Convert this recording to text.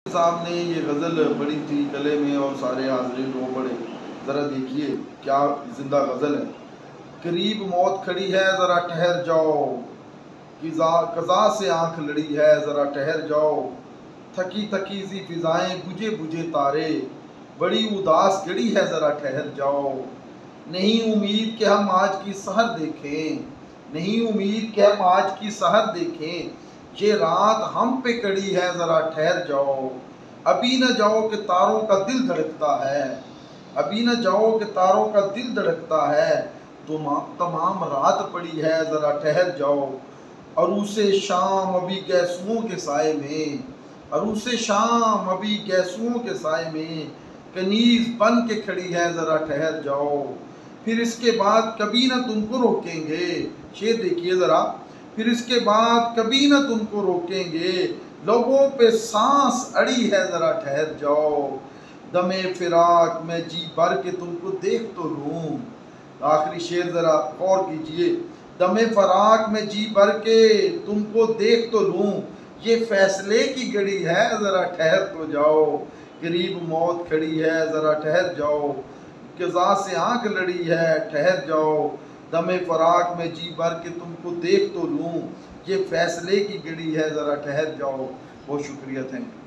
साहब ने ये गज़ल पढ़ी थी गले में और सारे हाज़रीन रो पड़े। ज़रा देखिए क्या जिंदा गज़ल है। करीब मौत खड़ी है ज़रा ठहर जाओ, कज़ा से आंख लड़ी है ज़रा ठहर जाओ। थकी थकी सी फिजाएं बुझे बुझे तारे, बड़ी उदास घड़ी है ज़रा ठहर जाओ। नहीं उम्मीद कि हम आज की सहर देखें, नहीं उम्मीद कि हम आज की सहर देखें। ये रात हम पे कड़ी है ज़रा ठहर जाओ। अभी न जाओ कि तारों का दिल धड़कता है, अभी न जाओ कि तारों का दिल धड़कता है। तमाम रात पड़ी है ज़रा ठहर जाओ। अरूसे शाम अभी गैसुओं के साए में, अरूसे शाम अभी गैसुओं के साए में। कनीज बन के खड़ी है ज़रा ठहर जाओ। फिर इसके बाद कभी ना तुमको रोकेंगे, शेर देखिए ज़रा। फिर इसके बाद कभी ना तुमको रोकेंगे, लोगों पे सांस अड़ी है ज़रा ठहर जाओ। दमे फिराक में जी भर के तुमको देख तो लूँ। आखिरी शेर ज़रा गौर कीजिए। दमे फराक में जी भर के तुमको देख तो लूँ, ये फैसले की घड़ी है ज़रा ठहर तो जाओ। करीब मौत खड़ी है ज़रा ठहर जाओ, कज़ा से आंख लड़ी है ठहर जाओ। दमे फराक में जी भर के तुमको देख तो लूँ, ये फैसले की घड़ी है ज़रा ठहर जाओ। बहुत शुक्रिया, थैंक यू।